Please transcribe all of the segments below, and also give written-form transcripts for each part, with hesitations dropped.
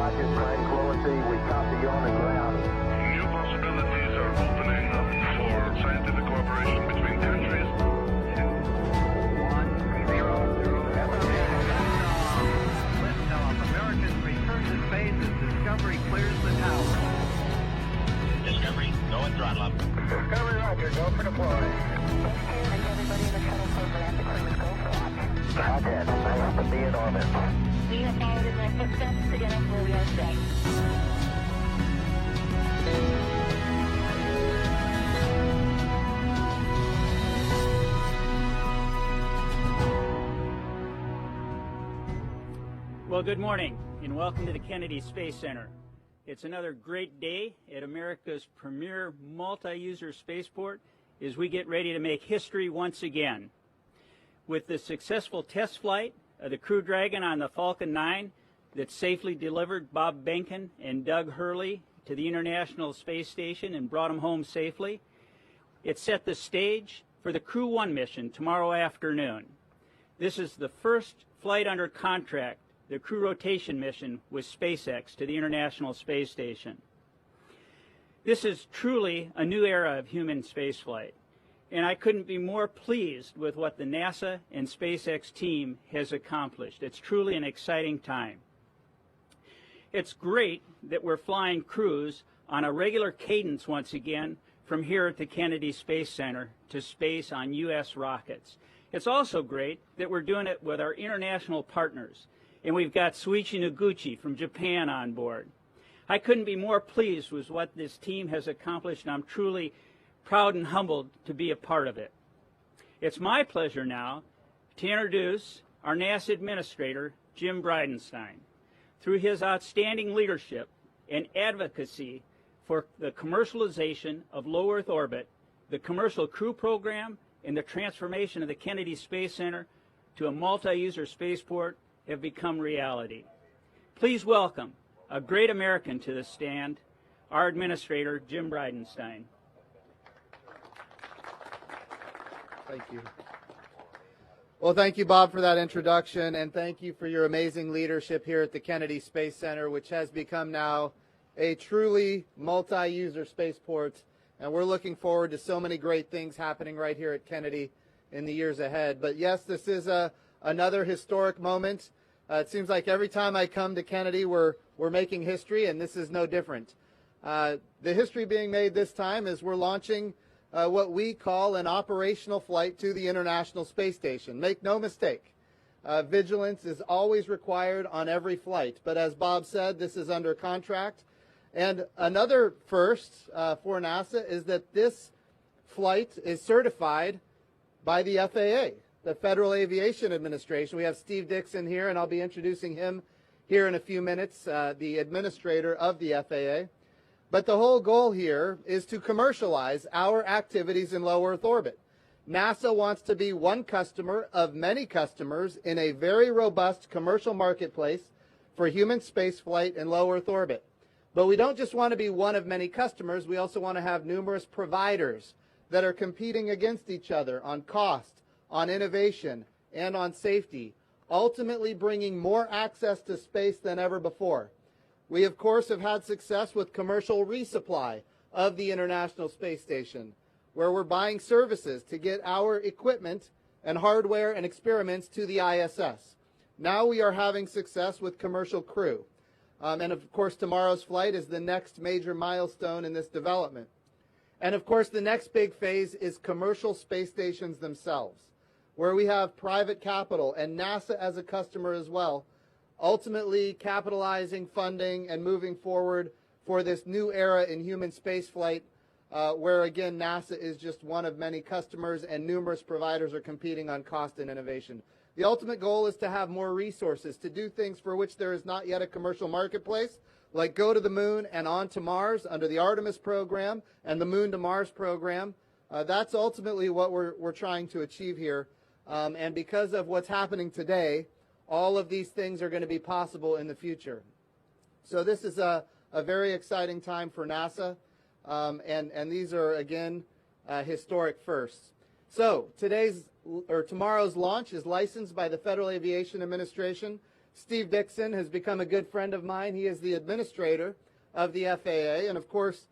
Roger, tranquility. We copy you on the ground. New possibilities are opening up for scientific cooperation between countries. 1-0-0. Liftoff. Americans return to space as Discovery clears the tower. Discovery, go and throttle up. Discovery, Roger. Go for deploy. And everybody in the shuttle program, the crew is go for launch. Roger. They have to be in orbit. We have followed in their footsteps to get us where we are today. Well, good morning, and welcome to the Kennedy Space Center. It's another great day at America's premier multi-user spaceport as we get ready to make history once again. With the successful test flight of the Crew Dragon on the Falcon 9 that safely delivered Bob Behnken and Doug Hurley to the International Space Station and brought them home safely, it set the stage for the Crew-1 mission tomorrow afternoon. This is the first flight under contract, the crew rotation mission with SpaceX to the International Space Station. This is truly a new era of human spaceflight, and I couldn't be more pleased with what the NASA and SpaceX team has accomplished. It's truly an exciting time. It's great that we're flying crews on a regular cadence once again from here at the Kennedy Space Center to space on U.S. rockets. It's also great that we're doing it with our international partners, and we've got Suichi Noguchi from Japan on board. I couldn't be more pleased with what this team has accomplished, and I'm truly proud and humbled to be a part of it. It's my pleasure now to introduce our NASA Administrator, Jim Bridenstine. Through his outstanding leadership and advocacy for the commercialization of low Earth orbit, the commercial crew program, and the transformation of the Kennedy Space Center to a multi-user spaceport have become reality. Please welcome a great American to the stand, our Administrator, Jim Bridenstine. Thank you. Well, thank you, Bob, for that introduction, and thank you for your amazing leadership here at the Kennedy Space Center, which has become now a truly multi-user spaceport, and we're looking forward to so many great things happening right here at Kennedy in the years ahead. But yes, this is another historic moment. It seems like every time I come to Kennedy, we're making history, and this is no different. The history being made this time is we're launching what we call an operational flight to the International Space Station. Make no mistake, vigilance is always required on every flight. But as Bob said, this is under contract. And another first for NASA is that this flight is certified by the FAA, the Federal Aviation Administration. We have Steve Dickson here, and I'll be introducing him here in a few minutes, the administrator of the FAA. But the whole goal here is to commercialize our activities in low Earth orbit. NASA wants to be one customer of many customers in a very robust commercial marketplace for human spaceflight in low Earth orbit. But we don't just want to be one of many customers, we also want to have numerous providers that are competing against each other on cost, on innovation, and on safety, ultimately bringing more access to space than ever before. We, of course, have had success with commercial resupply of the International Space Station, where we're buying services to get our equipment and hardware and experiments to the ISS. Now we are having success with commercial crew. And, of course, tomorrow's flight is the next major milestone in this development. And, of course, the next big phase is commercial space stations themselves, where we have private capital and NASA as a customer as well, ultimately capitalizing, funding, and moving forward for this new era in human spaceflight, where, again, NASA is just one of many customers and numerous providers are competing on cost and innovation. The ultimate goal is to have more resources to do things for which there is not yet a commercial marketplace, like go to the moon and on to Mars under the Artemis program and the Moon to Mars program. That's ultimately what we're trying to achieve here. And because of what's happening today, all of these things are going to be possible in the future. So this is a very exciting time for NASA, and these are, again, historic firsts. So tomorrow's launch is licensed by the Federal Aviation Administration. Steve Dickson has become a good friend of mine. He is the administrator of the FAA, and of course,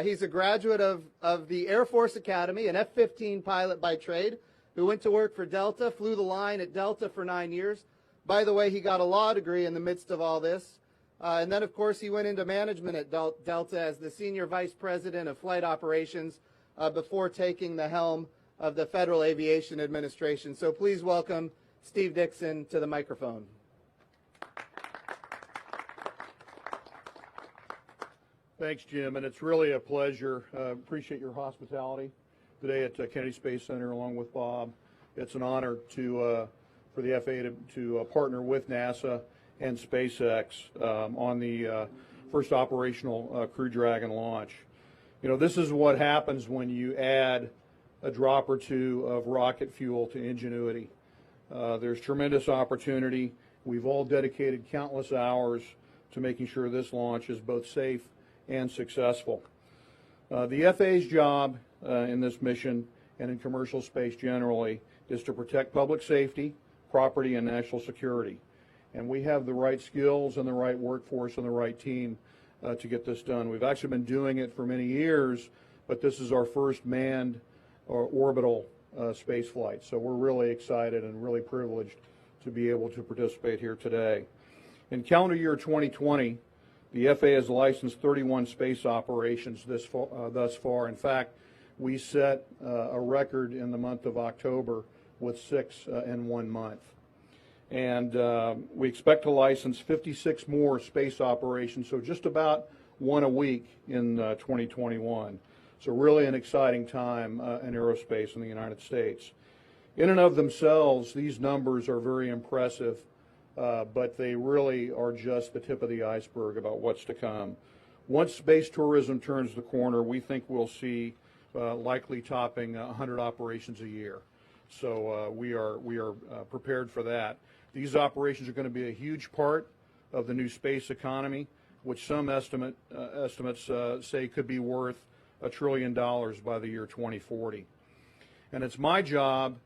he's a graduate of the Air Force Academy, an F-15 pilot by trade, who went to work for Delta, flew the line at Delta for 9 years. By the way, he got a law degree in the midst of all this. And then, of course, he went into management at Delta as the Senior Vice President of Flight Operations before taking the helm of the Federal Aviation Administration. So please welcome Steve Dickson to the microphone. Thanks, Jim, and it's really a pleasure. Appreciate your hospitality today at Kennedy Space Center along with Bob. It's an honor to for the FAA to partner with NASA and SpaceX on the first operational Crew Dragon launch. You know, this is what happens when you add a drop or two of rocket fuel to ingenuity. There's tremendous opportunity. We've all dedicated countless hours to making sure this launch is both safe and successful. The FAA's job in this mission and in commercial space generally is to protect public safety, property, and national security. And we have the right skills and the right workforce and the right team to get this done. We've actually been doing it for many years, but this is our first manned or orbital space flight. So we're really excited and really privileged to be able to participate here today. In calendar year 2020, the FAA has licensed 31 space operations thus far. In fact, we set a record in the month of October with 6 in 1 month. And we expect to license 56 more space operations, so just about one a week in 2021. So really an exciting time in aerospace in the United States. In and of themselves, these numbers are very impressive, but they really are just the tip of the iceberg about what's to come. Once space tourism turns the corner, we think we'll see likely topping 100 operations a year. So we are prepared for that. These operations are going to be a huge part of the new space economy, which some estimates say could be worth $1 trillion by the year 2040. And it's my job,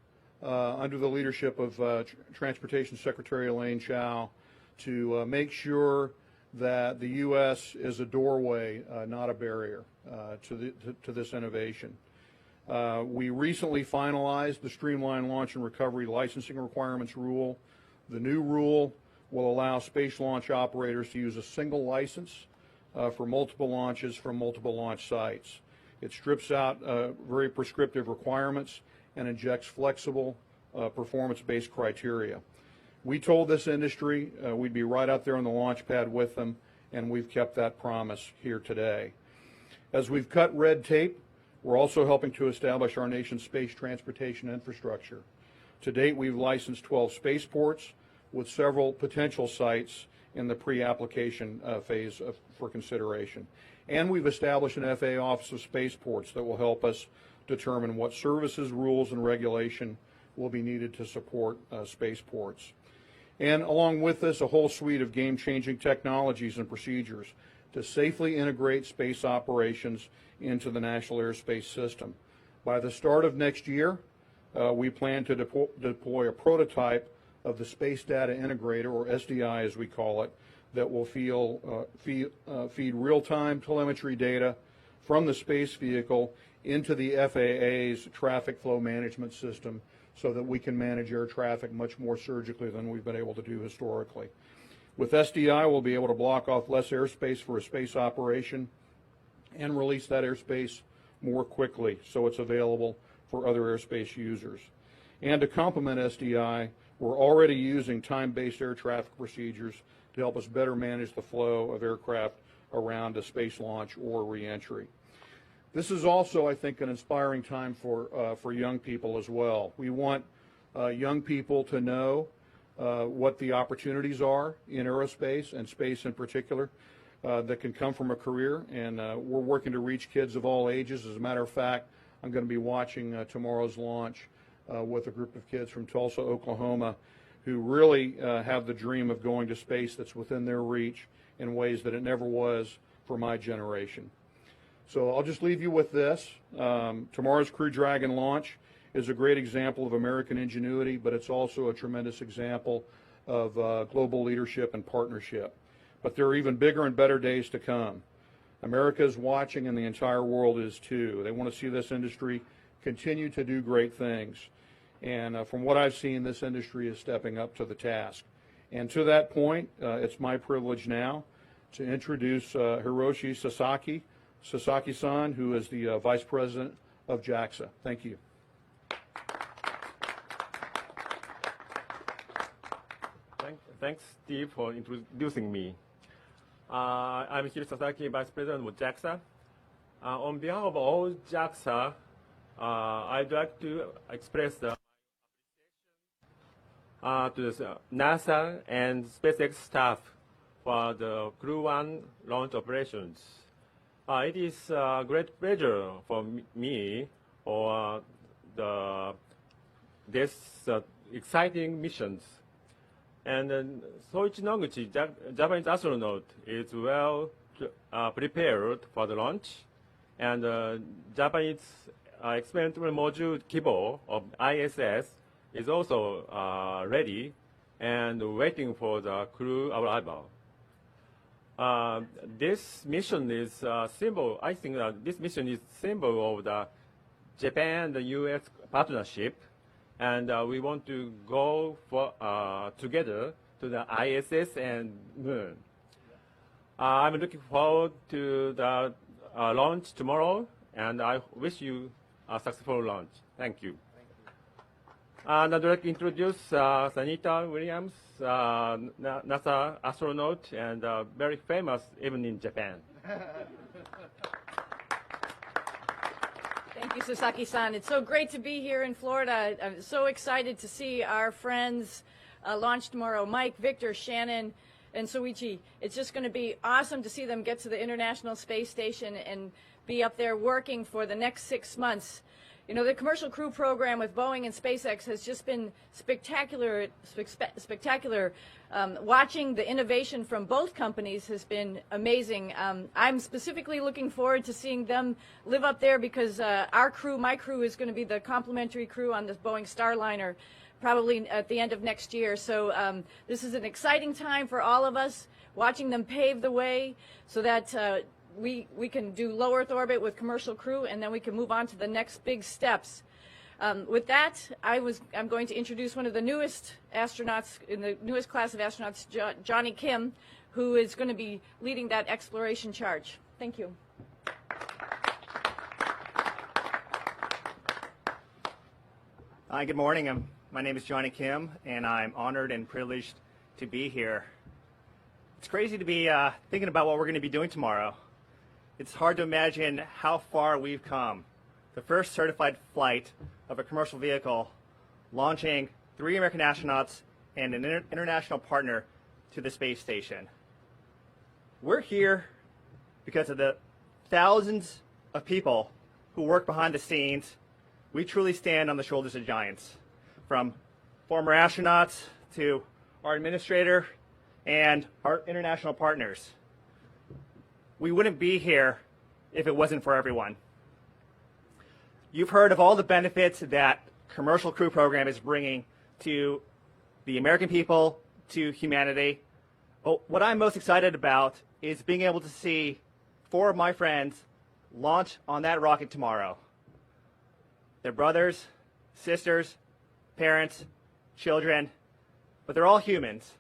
under the leadership of Transportation Secretary Elaine Chao, to make sure that the U.S. is a doorway, not a barrier, to this innovation. We recently finalized the Streamlined Launch and Recovery Licensing Requirements Rule. The new rule will allow space launch operators to use a single license for multiple launches from multiple launch sites. It strips out very prescriptive requirements and injects flexible performance-based criteria. We told this industry we'd be right out there on the launch pad with them, and we've kept that promise here today. As we've cut red tape, we're also helping to establish our nation's space transportation infrastructure. To date, we've licensed 12 spaceports with several potential sites in the pre-application phase for consideration. And we've established an FAA Office of Spaceports that will help us determine what services, rules, and regulation will be needed to support spaceports. And along with this, a whole suite of game-changing technologies and procedures to safely integrate space operations into the National Airspace System. By the start of next year, we plan to deploy a prototype of the Space Data Integrator, or SDI as we call it, that will feed real-time telemetry data from the space vehicle into the FAA's traffic flow management system so that we can manage air traffic much more surgically than we've been able to do historically. With SDI, we'll be able to block off less airspace for a space operation and release that airspace more quickly so it's available for other airspace users. And to complement SDI, we're already using time-based air traffic procedures to help us better manage the flow of aircraft around a space launch or reentry. This is also, I think, an inspiring time for young people as well. We want young people to know what the opportunities are in aerospace and space in particular that can come from a career, and we're working to reach kids of all ages. As a matter of fact, I'm going to be watching tomorrow's launch with a group of kids from Tulsa, Oklahoma, who really have the dream of going to space that's within their reach in ways that it never was for my generation. So I'll just leave you with this. Tomorrow's Crew Dragon launch is a great example of American ingenuity, but it's also a tremendous example of global leadership and partnership. But there are even bigger and better days to come. America is watching, and the entire world is too. They want to see this industry continue to do great things. And from what I've seen, this industry is stepping up to the task. And to that point, it's my privilege now to introduce Hiroshi Sasaki, Sasaki-san, who is the Vice President of JAXA. Thank you. Thanks, Steve, for introducing me. I'm Hiroshi Sasaki, Vice President of JAXA. On behalf of all JAXA, I'd like to express the to the NASA and SpaceX staff for the Crew-1 launch operations. It is a great pleasure for me for this exciting missions. And Soichi Noguchi, Japanese astronaut, is well prepared for the launch. And Japanese experimental module Kibo of ISS is also ready and waiting for the crew arrival. This mission is a symbol. I think that this mission is symbol of the Japan and the U.S. partnership, and we want to go for, together to the ISS and Moon. I'm looking forward to the launch tomorrow, and I wish you a successful launch. Thank you. And I'd like to introduce Sunita Williams, NASA astronaut, and very famous even in Japan. Thank you, Sasaki-san. It's so great to be here in Florida. I'm so excited to see our friends launch tomorrow, Mike, Victor, Shannon, and Soichi. It's just going to be awesome to see them get to the International Space Station and be up there working for the next 6 months. You know, the Commercial Crew program with Boeing and SpaceX has just been spectacular. Watching the innovation from both companies has been amazing. I'm specifically looking forward to seeing them live up there because our crew, my crew, is going to be the complimentary crew on this Boeing Starliner probably at the end of next year. So this is an exciting time for all of us, watching them pave the way so that we can do low Earth orbit with Commercial Crew, and then we can move on to the next big steps. With that, I'm going to introduce one of the newest astronauts in the newest class of astronauts, Jonny Kim, who is going to be leading that exploration charge. Thank you. Hi, good morning. My name is Jonny Kim, and I'm honored and privileged to be here. It's crazy to be thinking about what we're going to be doing tomorrow. It's hard to imagine how far we've come. The first certified flight of a commercial vehicle, launching 3 American astronauts and an international partner to the space station. We're here because of the thousands of people who work behind the scenes. We truly stand on the shoulders of giants, from former astronauts to our administrator and our international partners. We wouldn't be here if it wasn't for everyone. You've heard of all the benefits that Commercial Crew program is bringing to the American people, to humanity. But what I'm most excited about is being able to see 4 of my friends launch on that rocket tomorrow. They're brothers, sisters, parents, children, but they're all humans,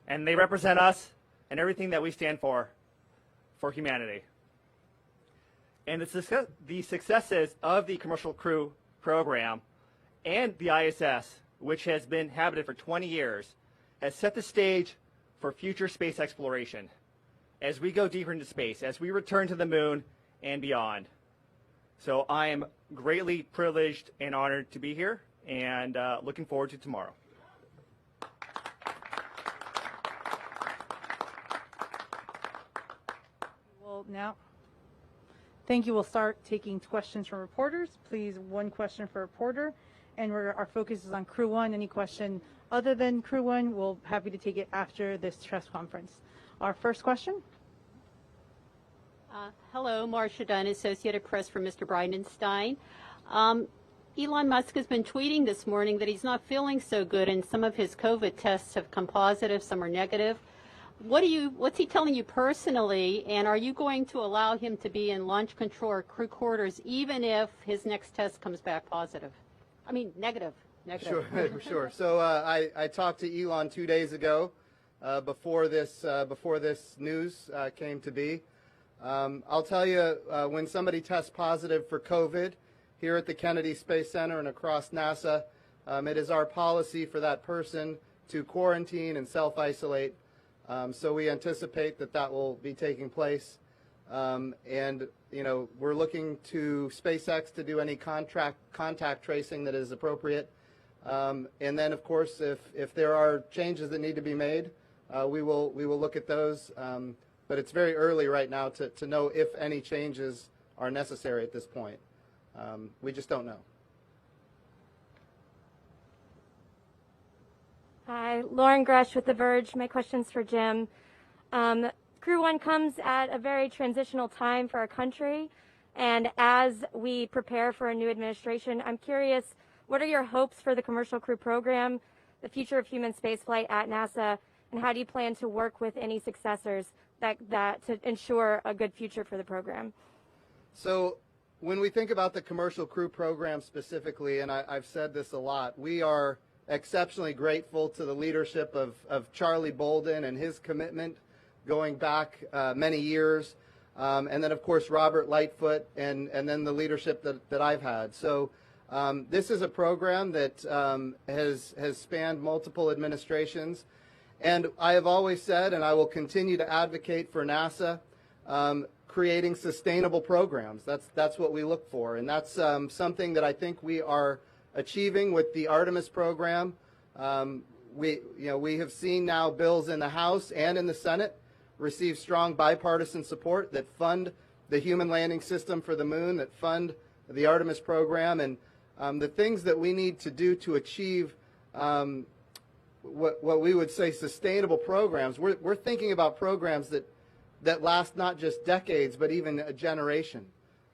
and they represent us and everything that we stand for humanity. And the successes of the Commercial Crew program and the ISS, which has been inhabited for 20 years, has set the stage for future space exploration as we go deeper into space, as we return to the moon and beyond. So I am greatly privileged and honored to be here, and looking forward to tomorrow. Now, thank you. We'll start taking questions from reporters. Please, 1 question for reporter. And our focus is on Crew-1. Any question other than Crew-1, we'll be happy to take it after this press conference. Our first question. Hello, Marcia Dunn, Associated Press for Mr. Bridenstine. Elon Musk has been tweeting this morning that he's not feeling so good, and some of his COVID tests have come positive, some are negative. What's he telling you personally, and are you going to allow him to be in launch control or crew quarters even if his next test comes back positive? I mean, negative. Sure, sure. So I talked to Elon 2 days ago before this news came to be. I'll tell you, when somebody tests positive for COVID here at the Kennedy Space Center and across NASA, it is our policy for that person to quarantine and self-isolate. So we anticipate that will be taking place. And, you know, we're looking to SpaceX to do any contact tracing that is appropriate. And then, of course, if there are changes that need to be made, we will look at those. But it's very early right now to know if any changes are necessary at this point. We just don't know. Hi, Lauren Gresh with The Verge. My question's for Jim. Crew-1 comes at a very transitional time for our country, and as we prepare for a new administration, I'm curious, what are your hopes for the Commercial Crew program, the future of human spaceflight at NASA, and how do you plan to work with any successors that to ensure a good future for the program? So when we think about the Commercial Crew program specifically, and I've said this a lot, we are exceptionally grateful to the leadership of Charlie Bolden and his commitment going back many years, and then of course Robert Lightfoot and then the leadership that I've had. So this is a program that has spanned multiple administrations, and I have always said, and I will continue to advocate for NASA creating sustainable programs. That's what we look for, and that's something that I think we are achieving with the Artemis program. We have seen now bills in the House and in the Senate receive strong bipartisan support that fund the human landing system for the moon, that fund the Artemis program, and the things that we need to do to achieve what we would say sustainable programs. We're thinking about programs that last not just decades, but even a generation.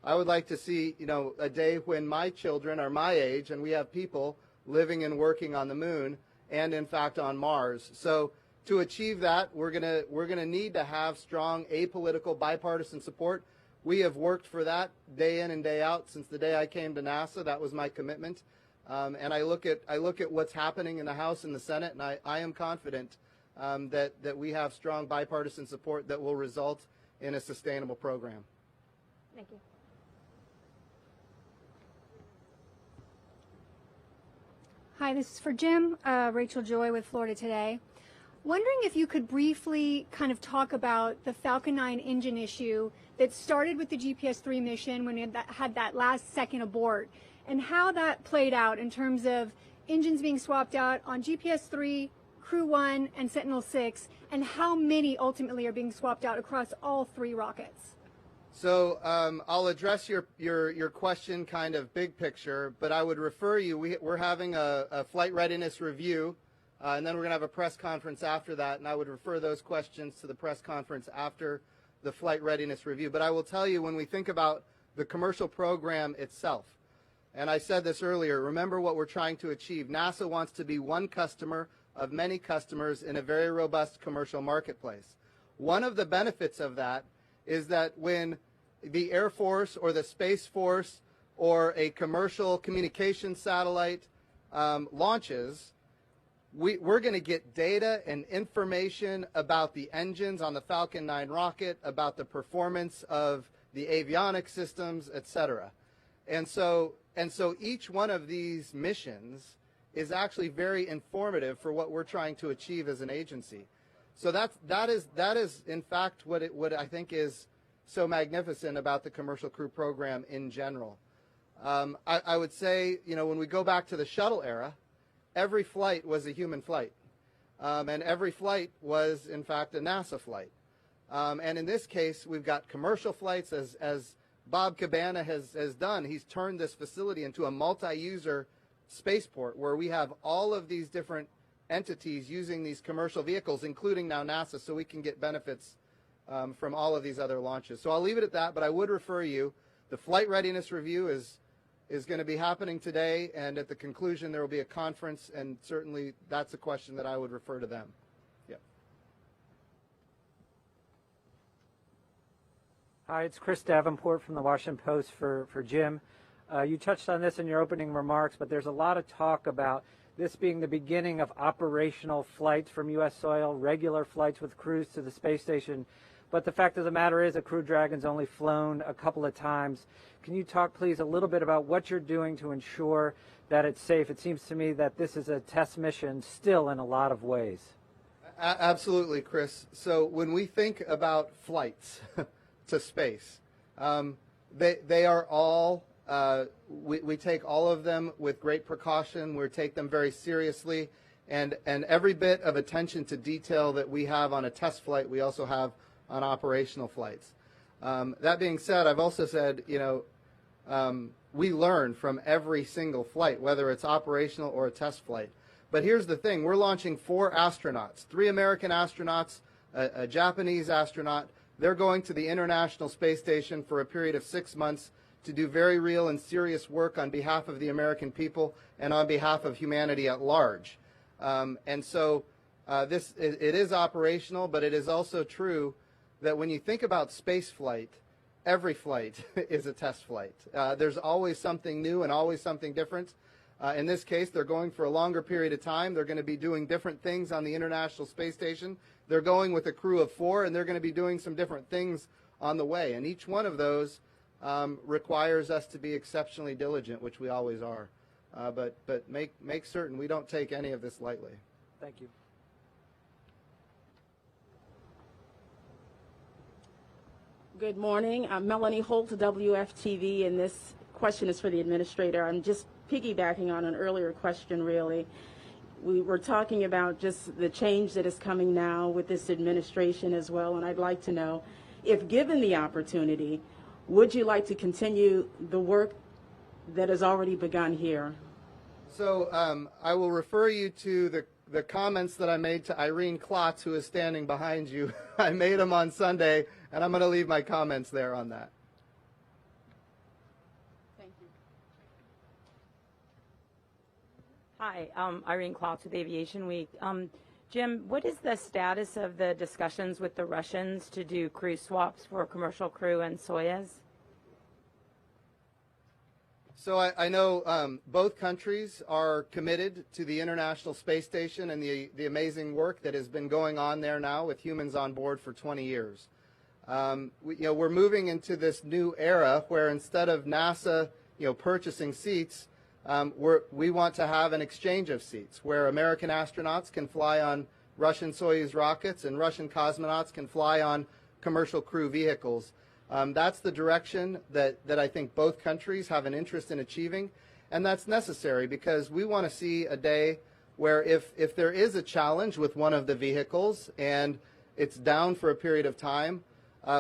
I would like to see, a day when my children are my age and we have people living and working on the moon and, in fact, on Mars. So to achieve that, we're gonna need to have strong apolitical bipartisan support. We have worked for that day in and day out since the day I came to NASA. That was my commitment. And I look at what's happening in the House and the Senate, and I am confident that we have strong bipartisan support that will result in a sustainable program. Thank you. Hi, this is for Jim. Rachel Joy with Florida Today. Wondering if you could briefly kind of talk about the Falcon 9 engine issue that started with the GPS-3 mission when it had that last second abort, and how that played out in terms of engines being swapped out on GPS-3, Crew-1, and Sentinel-6, and how many ultimately are being swapped out across all three rockets. So I'll address your question kind of big picture, but I would refer you, we're having a flight readiness review, and then we're going to have a press conference after that, and I would refer those questions to the press conference after the flight readiness review. But I will tell you, when we think about the commercial program itself, and I said this earlier, remember what we're trying to achieve. NASA wants to be one customer of many customers in a very robust commercial marketplace. One of the benefits of that is that when the Air Force or the Space Force or a commercial communication satellite launches, we're going to get data and information about the engines on the Falcon 9 rocket, about the performance of the avionics systems, etc. And so each one of these missions is actually very informative for what we're trying to achieve as an agency. So that is in fact what I think is so magnificent about the Commercial Crew program in general. I would say, when we go back to the shuttle era, every flight was a human flight, and every flight was in fact a NASA flight. And in this case, we've got commercial flights, as Bob Cabana has done. He's turned this facility into a multi-user spaceport where we have all of these different entities using these commercial vehicles, including now NASA, so we can get benefits from all of these other launches. So I'll leave it at that, but I would refer you, the flight readiness review is is going to be happening today, and at the conclusion there will be a conference, and certainly that's a question that I would refer to them. Yeah. Hi, it's Chris Davenport from the Washington Post for Jim. You touched on this in your opening remarks, but there's a lot of talk about this being the beginning of operational flights from U.S. soil, regular flights with crews to the space station. But the fact of the matter is, a Crew Dragon's only flown a couple of times. Can you talk, please, a little bit about what you're doing to ensure that it's safe? It seems to me that this is a test mission still in a lot of ways. Absolutely, Chris. So when we think about flights to space, they are all, we take all of them with great precaution. We take them very seriously. And every bit of attention to detail that we have on a test flight, we also have on operational flights. That being said, I've also said, we learn from every single flight, whether it's operational or a test flight. But here's the thing, we're launching 4 astronauts, 3 American astronauts, a Japanese astronaut. They're going to the International Space Station for a period of 6 months to do very real and serious work on behalf of the American people and on behalf of humanity at large. And so it is operational, but it is also true that when you think about space flight, every flight is a test flight. There's always something new and always something different. In this case, they're going for a longer period of time. They're going to be doing different things on the International Space Station. They're going with a crew of 4, and they're going to be doing some different things on the way. And each one of those requires us to be exceptionally diligent, which we always are. But make certain we don't take any of this lightly. Thank you. Good morning. I'm Melanie Holt, WFTV, and this question is for the administrator. I'm just piggybacking on an earlier question, really. We were talking about just the change that is coming now with this administration as well, and I'd like to know, if given the opportunity, would you like to continue the work that has already begun here? So I will refer you to the comments that I made to Irene Klotz, who is standing behind you. I made them on Sunday, and I'm going to leave my comments there on that. Thank you. Hi, Irene Klotz with Aviation Week. Jim, what is the status of the discussions with the Russians to do crew swaps for Commercial Crew and Soyuz? So I know both countries are committed to the International Space Station and the amazing work that has been going on there now with humans on board for 20 years. We're moving into this new era where instead of NASA purchasing seats, we want to have an exchange of seats where American astronauts can fly on Russian Soyuz rockets and Russian cosmonauts can fly on Commercial Crew vehicles. That's the direction that I think both countries have an interest in achieving, and that's necessary because we want to see a day where if there is a challenge with one of the vehicles and it's down for a period of time,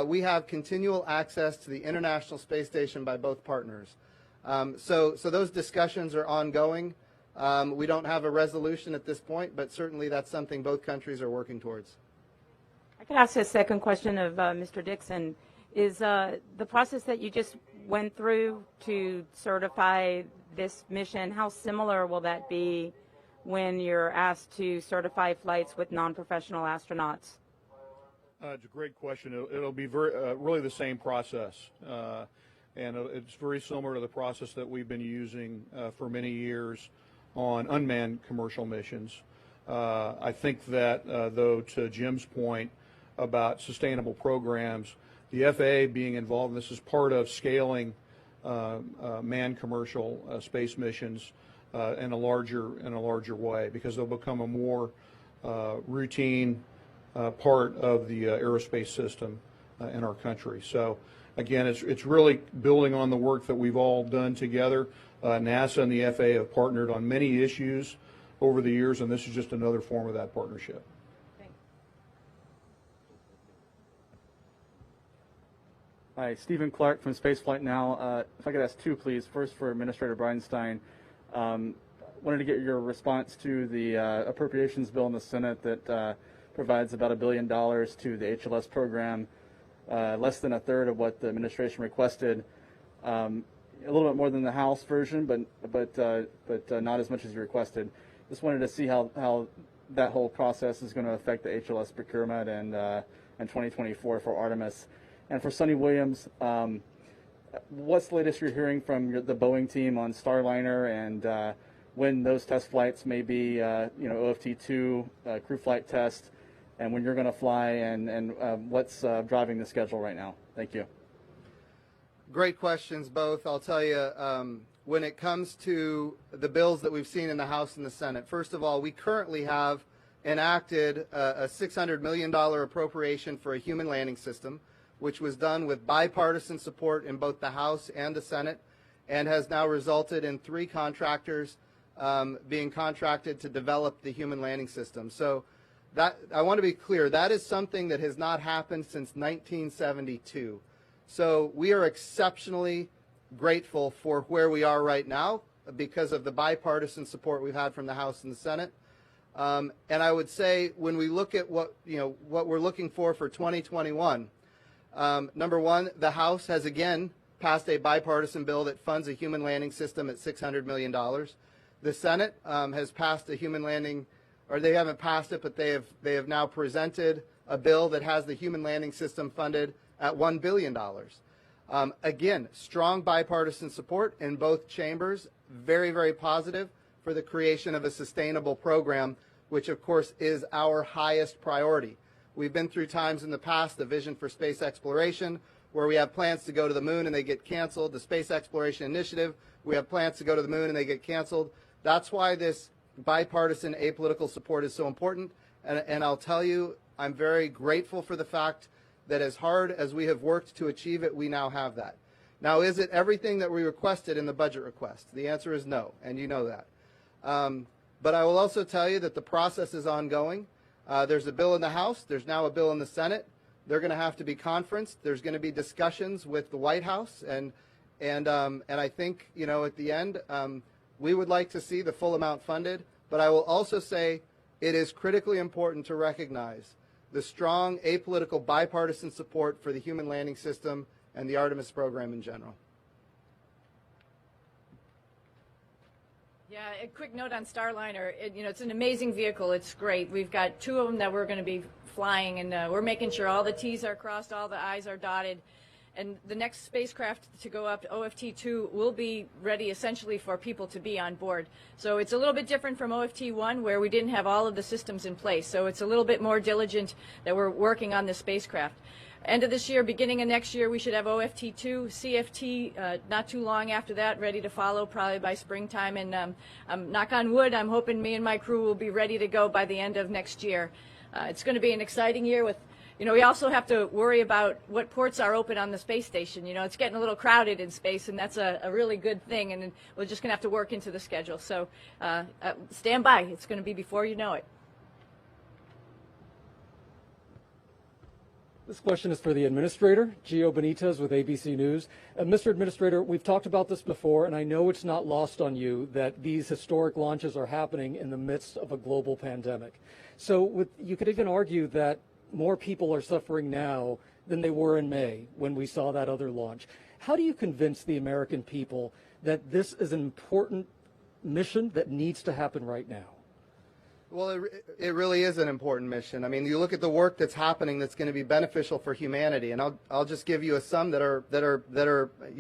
we have continual access to the International Space Station by both partners. So those discussions are ongoing. We don't have a resolution at this point, but certainly that's something both countries are working towards. I could ask a second question of Mr. Dickson. Is the process that you just went through to certify this mission, how similar will that be when you're asked to certify flights with non-professional astronauts? It's a great question. It'll be really the same process. And it's very similar to the process that we've been using for many years on unmanned commercial missions. I think that, though, to Jim's point about sustainable programs, the FAA being involved in this is part of scaling manned commercial space missions in a larger way, because they'll become a more routine part of the aerospace system in our country. So again, it's really building on the work that we've all done together. NASA and the FAA have partnered on many issues over the years, and this is just another form of that partnership. Hi, Stephen Clark from Spaceflight Now. If I could ask 2, please. First, for Administrator Bridenstine, wanted to get your response to the appropriations bill in the Senate that provides about $1 billion to the HLS program, less than a third of what the administration requested. a little bit more than the House version, but not as much as you requested. Just wanted to see how that whole process is going to affect the HLS procurement and 2024 for Artemis. And for Sunny Williams, what's the latest you're hearing from the Boeing team on Starliner and when those test flights may be, OFT2 crew flight test, and when you're going to fly, and what's driving the schedule right now? Thank you. Great questions, both. I'll tell you, when it comes to the bills that we've seen in the House and the Senate, first of all, we currently have enacted a $600 million appropriation for a human landing system, which was done with bipartisan support in both the House and the Senate, and has now resulted in 3 contractors being contracted to develop the human landing system. So that, I want to be clear, that is something that has not happened since 1972. So we are exceptionally grateful for where we are right now because of the bipartisan support we've had from the House and the Senate. And I would say when we look at what we're looking for 2021, number one, the House has again passed a bipartisan bill that funds a human landing system at $600 million. The Senate has passed a human landing, or they haven't passed it, but they have now presented a bill that has the human landing system funded at $1 billion. Again, strong bipartisan support in both chambers, very, very positive for the creation of a sustainable program, which of course is our highest priority. We've been through times in the past, the Vision for Space Exploration, where we have plans to go to the moon and they get canceled. The Space Exploration Initiative, we have plans to go to the moon and they get canceled. That's why this bipartisan apolitical support is so important. And I'll tell you, I'm very grateful for the fact that as hard as we have worked to achieve it, we now have that. Now, is it everything that we requested in the budget request? The answer is no, and you know that. But I will also tell you that the process is ongoing. There's a bill in the House. There's now a bill in the Senate. They're going to have to be conferenced. There's going to be discussions with the White House, and I think at the end we would like to see the full amount funded. But I will also say it is critically important to recognize the strong apolitical bipartisan support for the human landing system and the Artemis program in general. Yeah, a quick note on Starliner. It's an amazing vehicle. It's great. We've got 2 of them that we're going to be flying, and we're making sure all the T's are crossed, all the I's are dotted. And the next spacecraft to go up to OFT2 will be ready essentially for people to be on board. So it's a little bit different from OFT1 where we didn't have all of the systems in place. So it's a little bit more diligent that we're working on this spacecraft. End of this year, beginning of next year, we should have OFT2, CFT not too long after that, ready to follow probably by springtime. And knock on wood, I'm hoping me and my crew will be ready to go by the end of next year. It's going to be an exciting year with we also have to worry about what ports are open on the space station. It's getting a little crowded in space, and that's a really good thing, and we're just going to have to work into the schedule. So stand by. It's going to be before you know it. This question is for the Administrator, Gio Benitez with ABC News. Mr. Administrator, we've talked about this before, and I know it's not lost on you that these historic launches are happening in the midst of a global pandemic. So you could even argue that more people are suffering now than they were in May when we saw that other launch. How do you convince the American people that this is an important mission that needs to happen right now? Well, it really is an important mission. I mean, you look at the work that's happening that's going to be beneficial for humanity, and I'll just give you some that are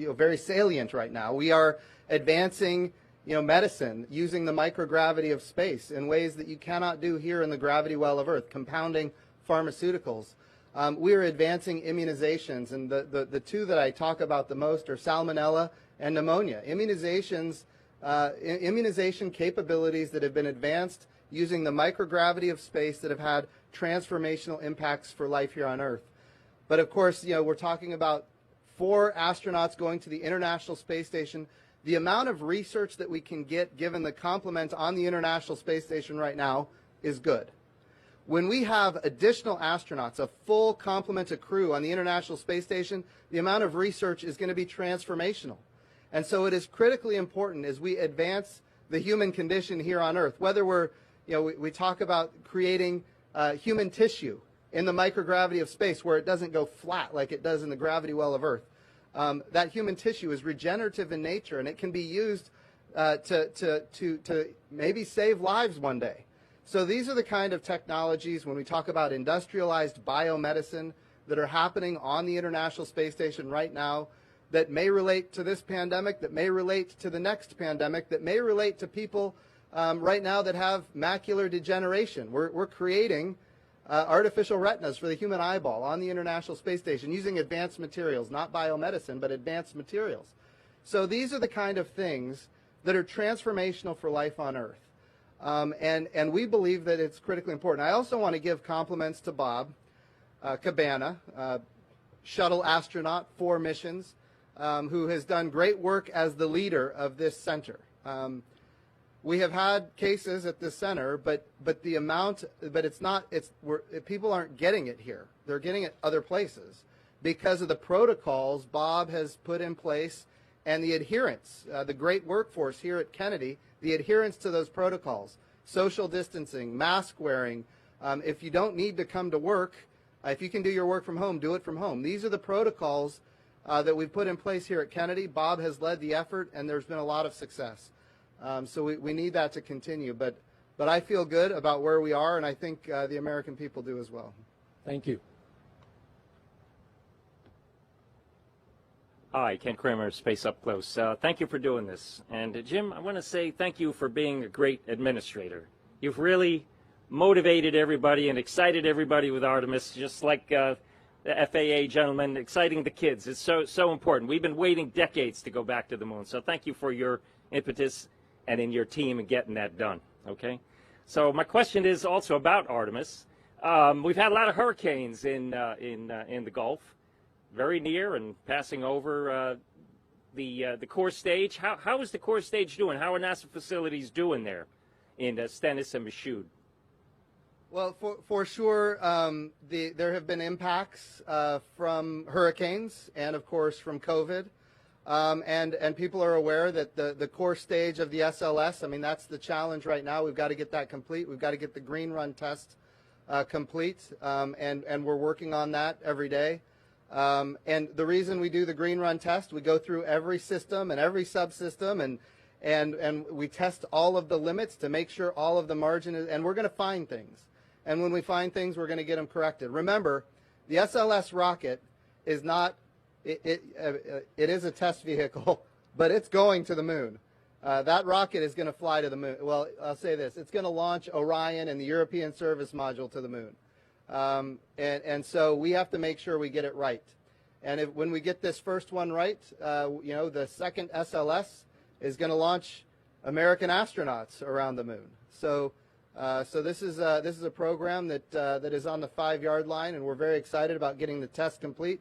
very salient right now. We are advancing medicine using the microgravity of space in ways that you cannot do here in the gravity well of Earth, compounding pharmaceuticals. We are advancing immunizations, and the 2 that I talk about the most are salmonella and pneumonia. Immunization capabilities that have been advanced using the microgravity of space that have had transformational impacts for life here on Earth. But of course, we're talking about 4 astronauts going to the International Space Station. The amount of research that we can get given the complement on the International Space Station right now is good. When we have additional astronauts, a full complement of crew on the International Space Station, the amount of research is going to be transformational. And so it is critically important as we advance the human condition here on Earth, whether we talk about creating human tissue in the microgravity of space where it doesn't go flat like it does in the gravity well of Earth. that human tissue is regenerative in nature, and it can be used to maybe save lives one day. So these are the kind of technologies, when we talk about industrialized biomedicine, that are happening on the International Space Station right now, that may relate to this pandemic, that may relate to the next pandemic, that may relate to people right now that have macular degeneration. We're creating artificial retinas for the human eyeball on the International Space Station using advanced materials, not biomedicine, but advanced materials. So these are the kind of things that are transformational for life on Earth. And we believe that it's critically important. I also want to give compliments to Bob Cabana, shuttle astronaut, 4 missions, who has done great work as the leader of this center. We have had cases at this center, but people aren't getting it here. They're getting it other places because of the protocols Bob has put in place and the adherence, the great workforce here at Kennedy, the adherence to those protocols, social distancing, mask wearing. If you don't need to come to work, if you can do your work from home, do it from home. These are the protocols that we've put in place here at Kennedy. Bob has led the effort, and there's been a lot of success. So we need that to continue. But I feel good about where we are, and I think the American people do as well. Thank you. Hi, Ken Kramer, Space Up Close. Thank you for doing this. And Jim, I want to say thank you for being a great administrator. You've really motivated everybody and excited everybody with Artemis, just like the FAA gentlemen exciting the kids. It's so important. We've been waiting decades to go back to the moon. So thank you for your impetus and in your team in getting that done. Okay. So my question is also about Artemis. We've had a lot of hurricanes in the Gulf, very near and passing over the core stage. How is the core stage doing? How are NASA facilities doing there in Stennis and Michoud? Well, for sure, there have been impacts from hurricanes and, of course, from COVID. And people are aware that the core stage of the SLS, I mean, that's the challenge right now. We've got to get that complete. We've got to get the green run test complete, and we're working on that every day. And the reason we do the green run test, we go through every system and every subsystem, and we test all of the limits to make sure all of the margin is, and we're going to find things. And when we find things, we're going to get them corrected. Remember, the SLS rocket is not, it is a test vehicle, but it's going to the moon. That rocket is going to fly to the moon. Well, I'll say this, it's going to launch Orion and the European Service Module to the moon. And so we have to make sure we get it right. And when we get this first one right, the second SLS is going to launch American astronauts around the moon. So this is a program that is on the 5-yard line, and we're very excited about getting the test complete,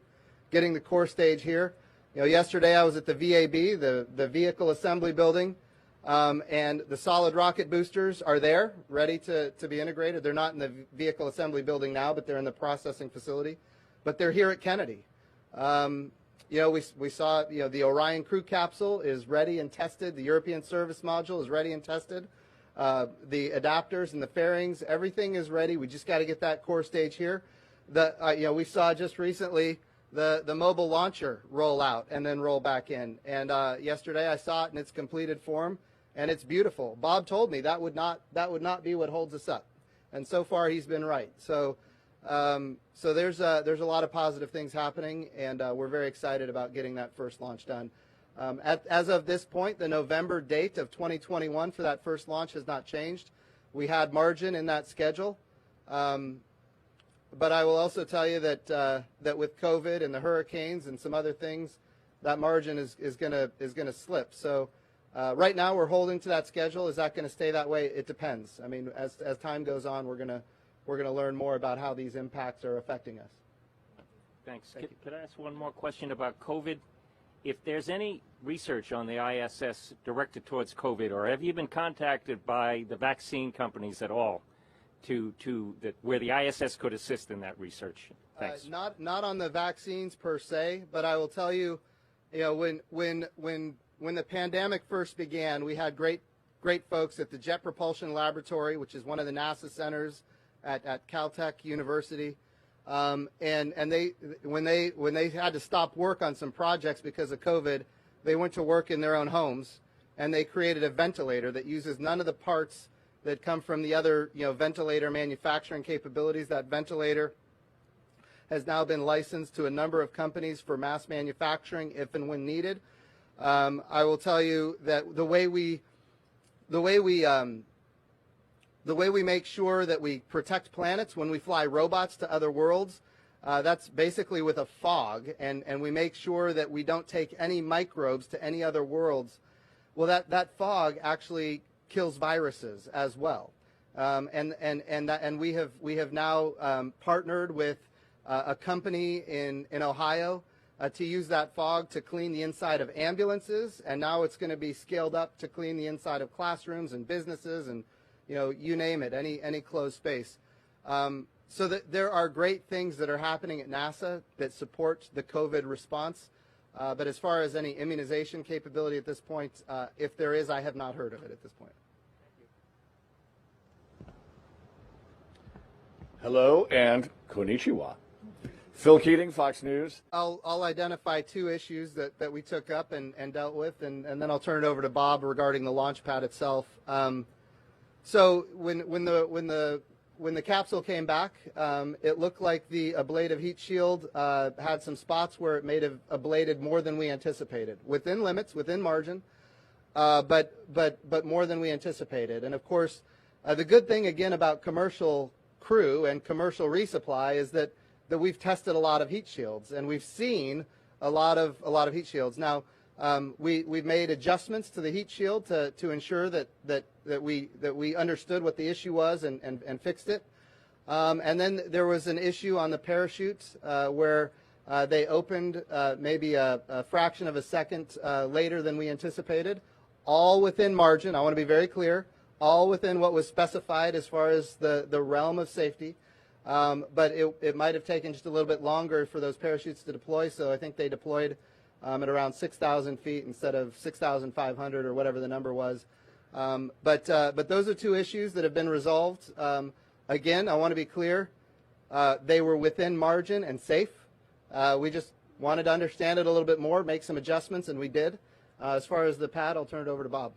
getting the core stage here. Yesterday I was at the VAB, the Vehicle Assembly Building, and the solid rocket boosters are there, ready to be integrated. They're not in the Vehicle Assembly Building now, but they're in the processing facility. But they're here at Kennedy. We saw the Orion crew capsule is ready and tested. The European Service Module is ready and tested. The adapters and the fairings, everything is ready. We just got to get that core stage here. We saw just recently the mobile launcher roll out and then roll back in. And yesterday I saw it in its completed form, and it's beautiful. Bob told me that would not be what holds us up, and so far he's been right. So there's a lot of positive things happening, and we're very excited about getting that first launch done. As of this point, the November date of 2021 for that first launch has not changed. We had margin in that schedule, but I will also tell you that with COVID and the hurricanes and some other things, that margin is going to slip. So right now we're holding to that schedule. Is that going to stay that way? It depends. I mean, as time goes on, we're going to learn more about how these impacts are affecting us. Thanks. Could I ask one more question about COVID? If there's any research on the ISS directed towards COVID, or have you been contacted by the vaccine companies at all where the ISS could assist in that research? Thanks. Not on the vaccines per se, but I will tell you, when the pandemic first began, we had great folks at the Jet Propulsion Laboratory, which is one of the NASA centers at Caltech University. and they when they had to stop work on some projects because of COVID, they went to work in their own homes, and they created a ventilator that uses none of the parts that come from the other ventilator manufacturing capabilities. That ventilator has now been licensed to a number of companies for mass manufacturing if and when needed. I will tell you that the way we make sure that we protect planets when we fly robots to other worlds, that's basically with a fog, and we make sure that we don't take any microbes to any other worlds. Well, that fog actually kills viruses as well, and we have now partnered with a company in Ohio to use that fog to clean the inside of ambulances, and now it's going to be scaled up to clean the inside of classrooms and businesses and you name it, any closed space. So that there are great things that are happening at NASA that support the COVID response. But as far as any immunization capability at this point, if there is, I have not heard of it at this point. Hello and konnichiwa. Phil Keating, Fox News. I'll identify two issues that we took up and dealt with, and then I'll turn it over to Bob regarding the launch pad itself. So when the capsule came back, it looked like the ablative heat shield had some spots where it may have ablated more than we anticipated, within limits, within margin, but more than we anticipated. And of course, the good thing again about commercial crew and commercial resupply is that we've tested a lot of heat shields, and we've seen a lot of heat shields. Now we've made adjustments to the heat shield to ensure that we understood what the issue was and fixed it. And then there was an issue on the parachutes where they opened maybe a fraction of a second later than we anticipated, all within margin. I want to be very clear, all within what was specified as far as the realm of safety. But it might have taken just a little bit longer for those parachutes to deploy, so I think they deployed at around 6,000 feet instead of 6,500 or whatever the number was. But those are two issues that have been resolved. Again, I want to be clear, they were within margin and safe. We just wanted to understand it a little bit more, make some adjustments, and we did. As far as the pad, I'll turn it over to Bob.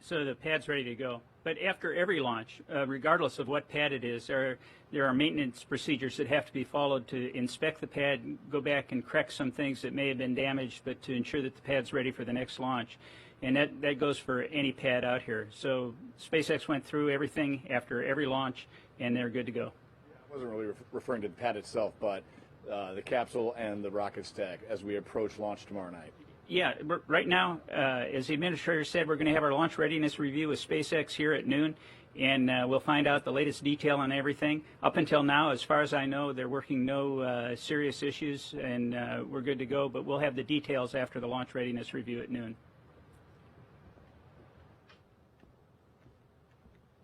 So the pad's ready to go. But after every launch, regardless of what pad it is, there are maintenance procedures that have to be followed to inspect the pad, go back and correct some things that may have been damaged, but to ensure that the pad's ready for the next launch. And that goes for any pad out here. So SpaceX went through everything after every launch, and they're good to go. I wasn't really referring to the pad itself, but the capsule and the rocket stack as we approach launch tomorrow night. Yeah, right now, as the administrator said, we're going to have our launch readiness review with SpaceX here at noon, and we'll find out the latest detail on everything. Up until now, as far as I know, they're working no serious issues, and we're good to go, but we'll have the details after the launch readiness review at noon.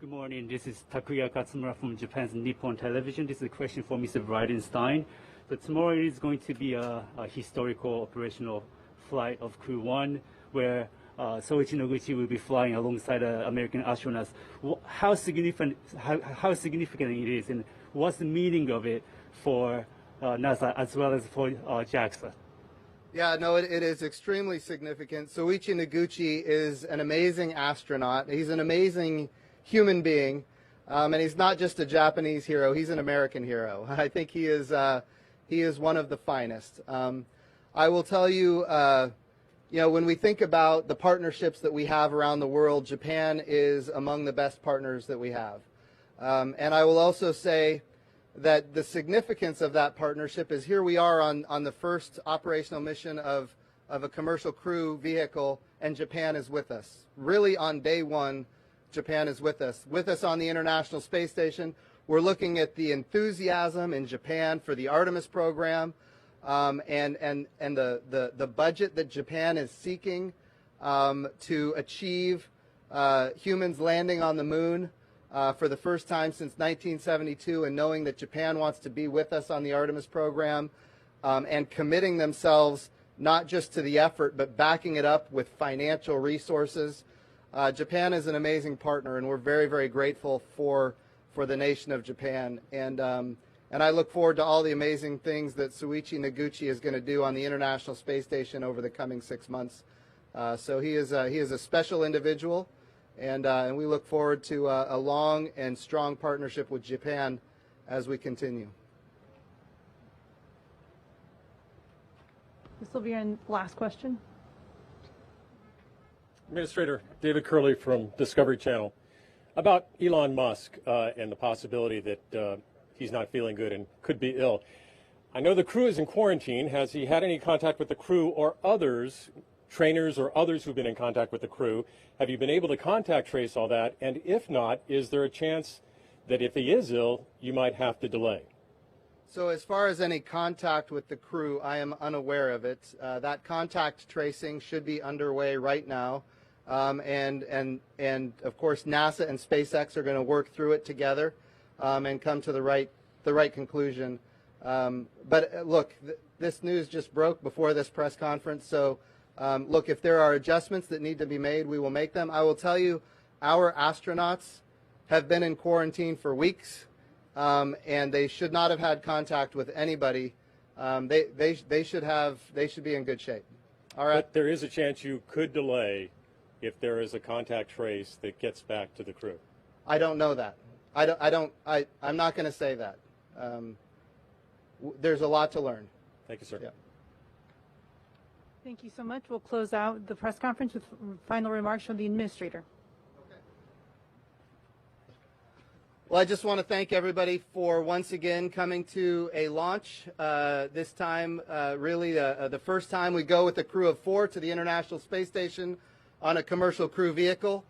Good morning. This is Takuya Katsumura from Japan's Nippon Television. This is a question for Mr. Bridenstine. So tomorrow is going to be a historical operational flight of Crew-1, where Soichi Noguchi will be flying alongside American astronauts. How significant it is, and what's the meaning of it for NASA as well as for JAXA? Yeah, no, it is extremely significant. Soichi Noguchi is an amazing astronaut. He's an amazing human being, and he's not just a Japanese hero. He's an American hero. I think he is one of the finest. I will tell you, when we think about the partnerships that we have around the world, Japan is among the best partners that we have. And I will also say that the significance of that partnership is here we are on the first operational mission of a commercial crew vehicle, and Japan is with us. Really on day one, Japan is with us. With us on the International Space Station. We're looking at the enthusiasm in Japan for the Artemis program. And the budget that Japan is seeking to achieve humans landing on the moon for the first time since 1972, and knowing that Japan wants to be with us on the Artemis program and committing themselves not just to the effort but backing it up with financial resources. Japan is an amazing partner, and we're very, very grateful for for the nation of Japan. And I look forward to all the amazing things that Soichi Noguchi is going to do on the International Space Station over the coming 6 months. So he is a special individual, and we look forward to a long and strong partnership with Japan as we continue. This will be our last question. Administrator David Curley from Discovery Channel. About Elon Musk and the possibility that he's not feeling good and could be ill. I know the crew is in quarantine. Has he had any contact with the crew or others, trainers or others who've been in contact with the crew? Have you been able to contact trace all that? And if not, is there a chance that if he is ill, you might have to delay? So as far as any contact with the crew, I am unaware of it. That contact tracing should be underway right now. And of course, NASA and SpaceX are going to work through it together and come to the right conclusion. But look, this news just broke before this press conference. So look, if there are adjustments that need to be made, we will make them. I will tell you, our astronauts have been in quarantine for weeks. And they should not have had contact with anybody. They should be in good shape. All right. But there is a chance you could delay if there is a contact trace that gets back to the crew. I don't know that. I'm not going to say that. There's a lot to learn. Thank you, sir. Yeah. Thank you so much. We'll close out the press conference with final remarks from the administrator. Well, I just want to thank everybody for once again coming to a launch. This time, really the first time we go with a crew of 4 to the International Space Station on a commercial crew vehicle.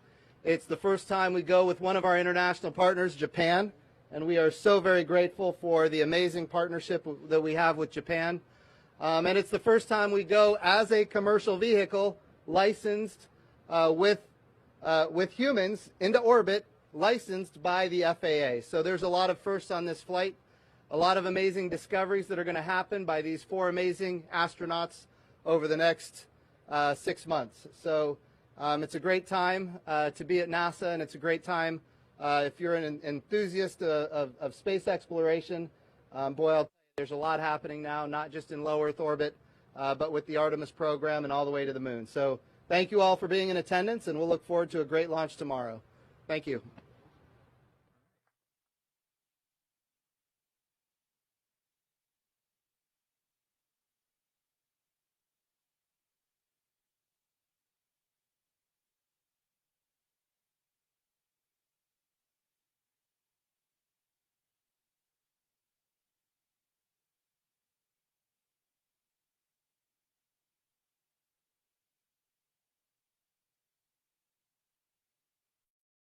It's the first time we go with one of our international partners, Japan, and we are so very grateful for the amazing partnership that we have with Japan. And it's the first time we go as a commercial vehicle licensed with humans into orbit, licensed by the FAA. So there's a lot of firsts on this flight, a lot of amazing discoveries that are going to happen by these 4 amazing astronauts over the next 6 months. So it's a great time to be at NASA, and it's a great time if you're an enthusiast of space exploration. Boy, I'll tell you, there's a lot happening now, not just in low Earth orbit, but with the Artemis program and all the way to the moon. So thank you all for being in attendance, and we'll look forward to a great launch tomorrow. Thank you.